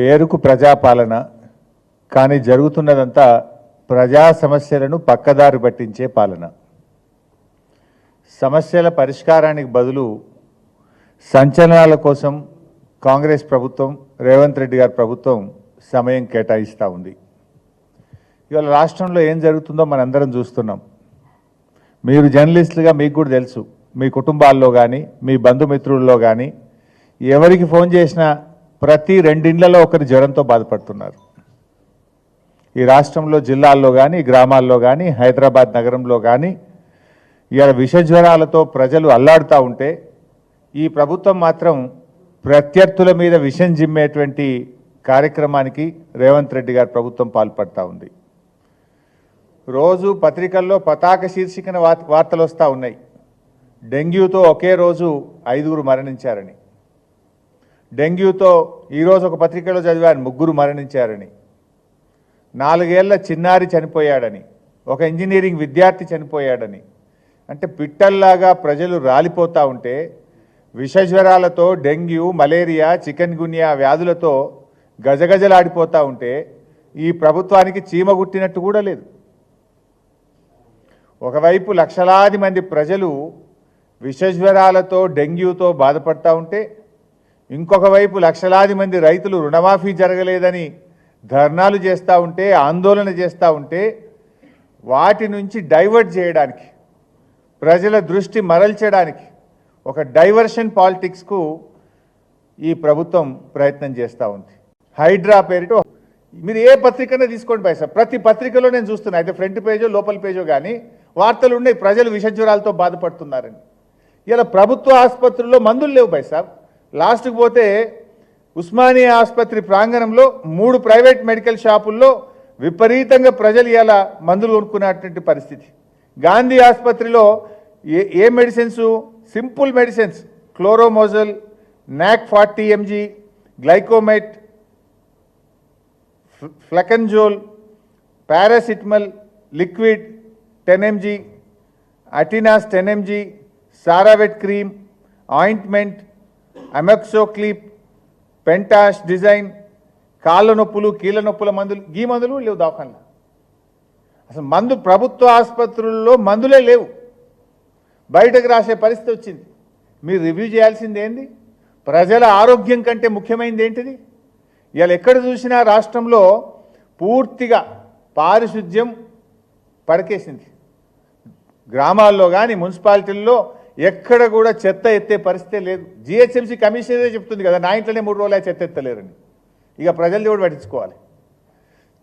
పేరుకు ప్రజాపాలన కానీ జరుగుతున్నదంతా ప్రజా సమస్యలను పక్కదారి పట్టించే పాలన. సమస్యల పరిష్కారానికి బదులు సంచలనాల కోసం కాంగ్రెస్ ప్రభుత్వం, రేవంత్ రెడ్డి గారి ప్రభుత్వం సమయం కేటాయిస్తూ ఉంది. ఇవాళ రాష్ట్రంలో ఏం జరుగుతుందో మనందరం చూస్తున్నాం. మీరు జర్నలిస్టులుగా మీకు కూడా తెలుసు, మీ కుటుంబాల్లో కానీ మీ బంధుమిత్రుల్లో కానీ ఎవరికి ఫోన్ చేసినా ప్రతి 2 ఇండ్లలో ఒకరి జ్వరంతో బాధపడుతున్నారు. ఈ రాష్ట్రంలో జిల్లాల్లో కానీ గ్రామాల్లో కానీ హైదరాబాద్ నగరంలో కానీ ఇవాళ విష జ్వరాలతో ప్రజలు అల్లాడుతూ ఉంటే ఈ ప్రభుత్వం మాత్రం ప్రత్యర్థుల మీద విషం జిమ్మేటువంటి కార్యక్రమానికి రేవంత్ రెడ్డి గారి ప్రభుత్వం పాల్పడతా ఉంది. రోజు పత్రికల్లో పతాక శీర్షికన వార్తలు వస్తూ ఉన్నాయి. డెంగ్యూతో ఒకే రోజు 5గురు మరణించారని, డెంగ్యూతో ఈరోజు ఒక పత్రికలో చదివాను 3 మరణించారని, 4 ఏళ్ల చిన్నారి చనిపోయాడని, ఒక ఇంజనీరింగ్ విద్యార్థి చనిపోయాడని. అంటే పిట్టల్లాగా ప్రజలు రాలిపోతూ ఉంటే విషజ్వరాలతో డెంగ్యూ, మలేరియా, చికెన్ గున్యా వ్యాధులతో గజగజలాడిపోతూ ఉంటే ఈ ప్రభుత్వానికి చీమ గుట్టినట్టు కూడా లేదు. ఒకవైపు లక్షలాది మంది ప్రజలు విషజ్వరాలతో డెంగ్యూతో బాధపడతా ఉంటే ఇంకొక వైపు లక్షలాది మంది రైతులు రుణమాఫీ జరగలేదని ధర్నాలు చేస్తూ ఉంటే, ఆందోళన చేస్తూ ఉంటే వాటి నుంచి డైవర్ట్ చేయడానికి, ప్రజల దృష్టి మరల్చడానికి ఒక డైవర్షన్ పాలిటిక్స్కు ఈ ప్రభుత్వం ప్రయత్నం చేస్తూ ఉంది. హైడ్రా పేరిట మీరు ఏ పత్రికనే తీసుకోండి పైసా, ప్రతి పత్రికలో నేను చూస్తున్నా, అయితే ఫ్రంట్ పేజో లోపల పేజో కానీ వార్తలు ఉన్నాయి ప్రజలు విషజ్వరాలతో బాధపడుతున్నారని. ఇలా ప్రభుత్వ ఆసుపత్రుల్లో మందులు లేవు పైసా. లాస్ట్కి పోతే ఉస్మానియా ఆసుపత్రి ప్రాంగణంలో 3 ప్రైవేట్ మెడికల్ షాపుల్లో విపరీతంగా ప్రజలు ఇలా మందులు కొనుక్కునేటువంటి పరిస్థితి. గాంధీ ఆసుపత్రిలో ఏ మెడిసిన్స్, సింపుల్ మెడిసిన్స్, క్లోరోమోజల్, నాక్ 40 mg, గ్లైకోమైట్, ఫ్లెకన్జోల్, పారాసిటమల్ లిక్విడ్ 10 mg, అటినాస్ 10 mg, సారావెట్ క్రీమ్, ఆయింట్మెంట్, అమెక్సోక్లిప్, పెంటాష్ డిజైన్, కాళ్ళ నొప్పులు కీళ్ళ నొప్పుల మందులు, ఈ మందులు లేవు దవాఖానలో. అసలు మందు ప్రభుత్వ ఆసుపత్రుల్లో మందులే లేవు, బయటకు రాసే పరిస్థితి వచ్చింది. మీరు రివ్యూ చేయాల్సింది ఏంది? ప్రజల ఆరోగ్యం కంటే ముఖ్యమైనది ఏంటిది? ఇవాళ ఎక్కడ చూసినా రాష్ట్రంలో పూర్తిగా పారిశుద్ధ్యం పడకేసింది. గ్రామాల్లో కానీ మున్సిపాలిటీల్లో ఎక్కడ కూడా చెత్త ఎత్తే పరిస్థితే లేదు. జిహెచ్ఎంసీ కమిషనరే చెప్తుంది కదా, నా ఇంట్లోనే 3 రోజులు చెత్త ఎత్తలేరని. ఇక ప్రజలు కూడా పట్టించుకోవాలి.